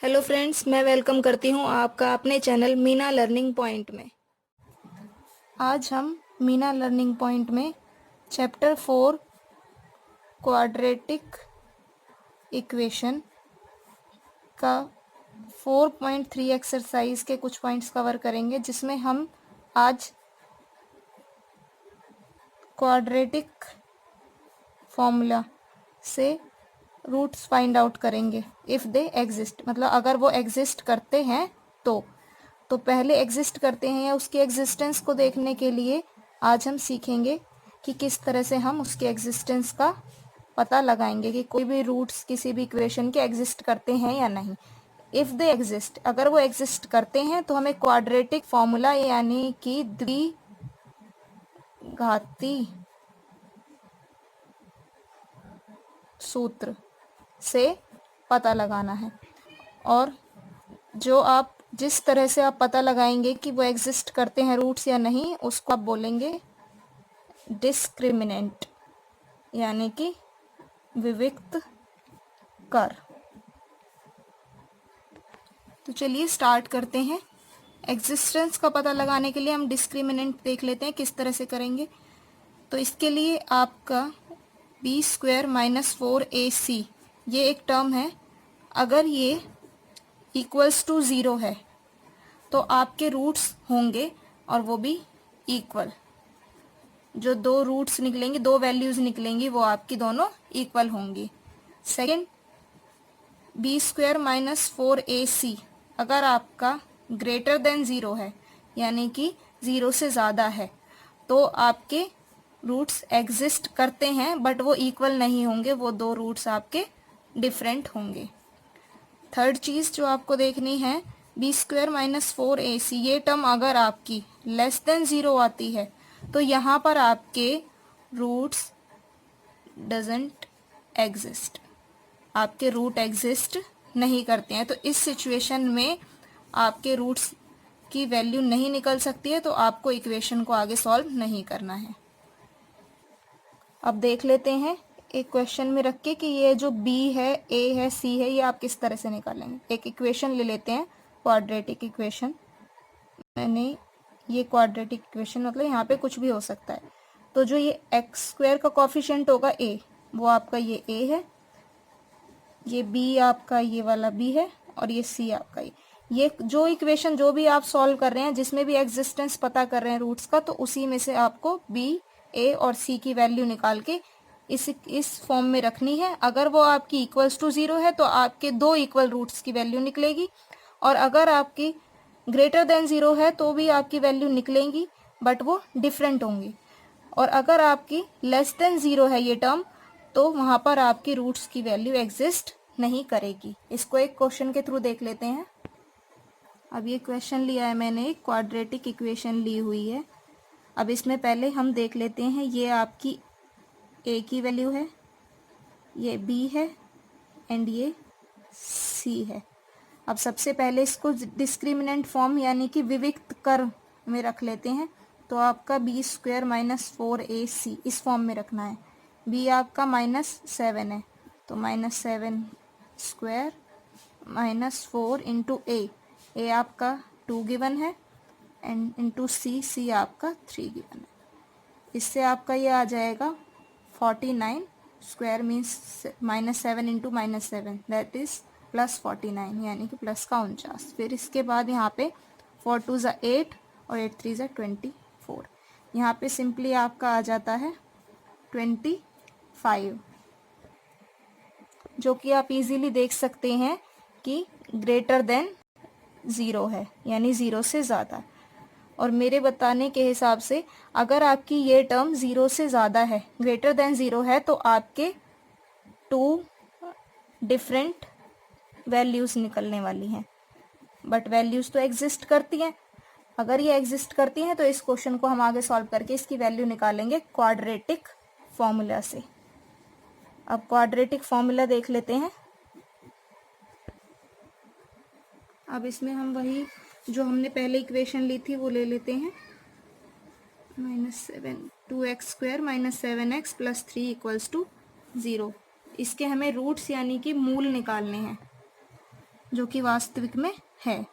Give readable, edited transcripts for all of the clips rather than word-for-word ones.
Hello friends, मैं welcome करती हूँ आपका अपने चैनल मीना लर्निंग पॉइंट में। आज हम मीना लर्निंग पॉइंट में चैप्टर 4 क्वाड्रेटिक इक्वेशन का 4.3 एक्सरसाइज के कुछ पॉइंट्स कवर करेंगे, जिसमें हम आज क्वाड्रेटिक फॉर्मूला से रूट्स फाइंड आउट करेंगे इफ़ दे एग्जिस्ट, मतलब अगर वो एग्जिस्ट करते हैं तो पहले एग्जिस्ट करते हैं या उसकी एग्जिस्टेंस को देखने के लिए आज हम सीखेंगे कि किस तरह से हम उसके एग्जिस्टेंस का पता लगाएंगे कि कोई भी रूट्स किसी भी इक्वेशन के एग्जिस्ट करते हैं या नहीं। इफ़ दे एग्जिस्ट, अगर वो एग्जिस्ट करते हैं तो हमें क्वाड्रेटिक फॉर्मूला यानी कि द्विघाती सूत्र से पता लगाना है। और जिस तरह से आप पता लगाएंगे कि वो एग्जिस्ट करते हैं रूट्स या नहीं, उसको आप बोलेंगे डिस्क्रिमिनेंट, यानी कि विविक्त कर। तो चलिए स्टार्ट करते हैं। एग्जिस्टेंस का पता लगाने के लिए हम डिस्क्रिमिनेंट देख लेते हैं किस तरह से करेंगे। तो इसके लिए आपका b² - 4ac ये एक टर्म है। अगर ये इक्वल्स टू 0 है तो आपके रूट्स होंगे और वो भी इक्वल। जो दो रूट्स निकलेंगी, दो वैल्यूज निकलेंगी, वो आपकी दोनों इक्वल होंगी। सेकेंड, b² - 4ac अगर आपका ग्रेटर देन 0 है, यानी कि 0 से ज़्यादा है, तो आपके रूट्स एग्जिस्ट करते हैं बट वो इक्वल नहीं होंगे, वो दो रूट्स आपके डिफरेंट होंगे। थर्ड चीज़ जो आपको देखनी है, b² - 4ac ये टर्म अगर आपकी लेस देन 0 आती है तो यहाँ पर आपके रूट्स डजंट एग्जिस्ट, आपके रूट एग्जिस्ट नहीं करते हैं। तो इस सिचुएशन में आपके रूट्स की वैल्यू नहीं निकल सकती है, तो आपको इक्वेशन को आगे सॉल्व नहीं करना है। अब देख लेते हैं एक क्वेश्चन में रख के कि ये जो b है, a है, c है, ये आप किस तरह से निकालेंगे। एक इक्वेशन ले लेते हैं, क्वाड्रेटिक इक्वेशन। मैंने ये क्वाड्रेटिक इक्वेशन मतलब यहाँ पे कुछ भी हो सकता है। तो जो ये x² का कॉफिशिएंट होगा a, वो आपका ये a है, ये b आपका ये वाला b है, और ये c आपका ये जो इक्वेशन जो भी आप सॉल्व कर रहे हैं, जिसमें भी एग्जिस्टेंस पता कर रहे हैं रूट्स का, तो उसी में से आपको b, a और c की वैल्यू निकाल के इस फॉर्म में रखनी है। अगर वो आपकी इक्वल्स टू 0 है तो आपके दो इक्वल रूट्स की वैल्यू निकलेगी, और अगर आपकी ग्रेटर देन 0 है तो भी आपकी वैल्यू निकलेंगी बट वो डिफरेंट होंगी। और अगर आपकी लेस देन 0 है ये टर्म, तो वहाँ पर आपकी रूट्स की वैल्यू एग्जिस्ट नहीं करेगी। इसको एक क्वेश्चन के थ्रू देख लेते हैं। अब ये क्वेश्चन लिया है मैंने, एक क्वाड्रेटिक इक्वेशन ली हुई है। अब इसमें पहले हम देख लेते हैं, ये आपकी a की वैल्यू है, ये b है एंड ये c है। अब सबसे पहले इसको डिस्क्रिमिनेंट फॉर्म यानी कि विविक्त कर में रख लेते हैं। तो आपका b² - 4ac इस फॉर्म में रखना है। b आपका -7 है, तो -7² - 4 इंटू a आपका 2 गिवन है, एंड इंटू c आपका 3 गिवन है। इससे आपका ये आ जाएगा 49 square means -7 into -7 that is +49, यानी कि प्लस का 49। फिर इसके बाद यहाँ पे 4 2 ज़ा 8 और 8 3 ज़ा 24। यहाँ पे सिंपली आपका आ जाता है 25, जो कि आप इजीली देख सकते हैं कि ग्रेटर देन 0 है, यानी 0 से ज़्यादा। और मेरे बताने के हिसाब से अगर आपकी ये टर्म 0 से ज़्यादा है, ग्रेटर देन 0 है, तो आपके 2 डिफरेंट वैल्यूज़ निकलने वाली हैं। बट वैल्यूज़ तो एग्जिस्ट करती हैं। अगर ये एग्जिस्ट करती हैं तो इस क्वेश्चन को हम आगे सॉल्व करके इसकी वैल्यू निकालेंगे क्वाड्रेटिक फॉर्मूला से। अब क्वाड्रेटिक फॉर्मूला देख लेते हैं। अब इसमें हम वही जो हमने पहले इक्वेशन ली थी वो ले लेते हैं। -7 2x² - 7x + 3 = 0। इसके हमें रूट्स यानी कि मूल निकालने हैं। जो कि वास्तविक में है।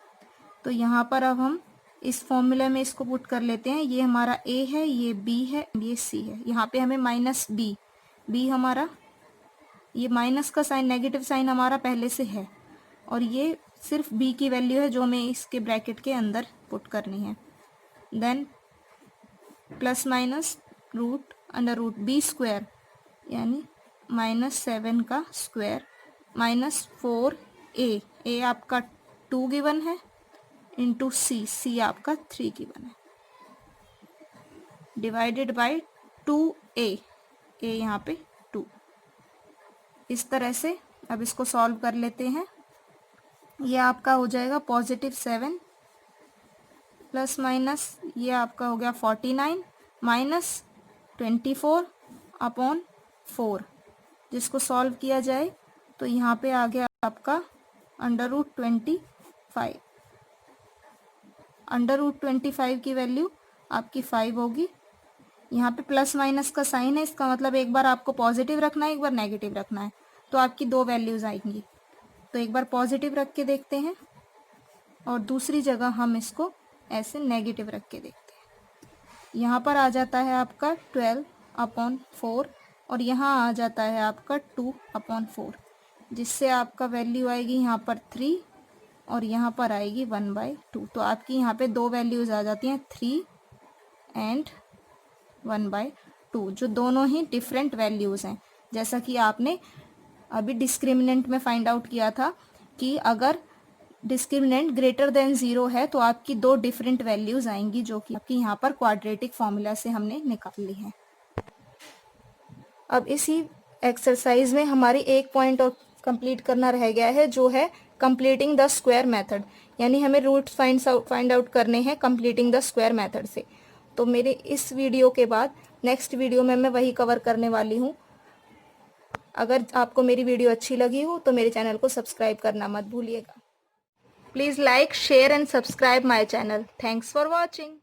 तो यहाँ पर अब हम इस फॉर्मूला में इसको पुट कर लेते हैं। ये हमारा a है, ये b है, ये c है। यहाँ पे हमें माइनस b हमारा, ये माइनस का साइन, नेगेटिव साइन हमारा पहले से है, और ये सिर्फ b की वैल्यू है जो हमें इसके ब्रैकेट के अंदर पुट करनी है। Then plus minus root under root b square, यानी -7 का स्क्वायर माइनस 4a आपका 2 गिवन है, इंटू c आपका 3 गिवन है, डिवाइडेड बाय 2a यहाँ पे 2। इस तरह से अब इसको सॉल्व कर लेते हैं। ये आपका हो जाएगा +7 प्लस माइनस, ये आपका हो गया 49 माइनस 24 अपॉन 4, जिसको सॉल्व किया जाए तो यहाँ पे आ गया आपका √25। √25 की वैल्यू आपकी 5 होगी। यहाँ पे प्लस माइनस का साइन है, इसका मतलब एक बार आपको पॉजिटिव रखना है, एक बार नेगेटिव रखना है, तो आपकी 2 वैल्यूज आएंगी। तो एक बार पॉजिटिव रख के देखते हैं और दूसरी जगह हम इसको ऐसे नेगेटिव रख के देखते हैं। यहाँ पर आ जाता है आपका 12/4 और यहाँ आ जाता है आपका 2/4, जिससे आपका वैल्यू आएगी यहाँ पर 3 और यहाँ पर आएगी 1/2। तो आपकी यहाँ पे 2 वैल्यूज आ जाती हैं 3 एंड 1/2, जो दोनों ही डिफरेंट वैल्यूज हैं। जैसा कि आपने अभी डिस्क्रिमिनेंट में फाइंड आउट किया था कि अगर डिस्क्रिमिनेंट ग्रेटर देन 0 है तो आपकी 2 डिफरेंट वैल्यूज आएंगी, जो कि आपकी यहाँ पर क्वाड्रेटिक फॉर्मूला से हमने निकाल ली है। अब इसी एक्सरसाइज में हमारी एक पॉइंट और कंप्लीट करना रह गया है, जो है कंप्लीटिंग द स्क्वायर मेथड, यानी हमें रूट्स फाइंड आउट करने हैं कंप्लीटिंग द स्क्वायर मेथड से। तो मेरे इस वीडियो के बाद नेक्स्ट वीडियो में मैं वही कवर करने वाली हूँ। अगर आपको मेरी वीडियो अच्छी लगी हो तो मेरे चैनल को सब्सक्राइब करना मत भूलिएगा। Please like, share and subscribe my channel. Thanks for watching.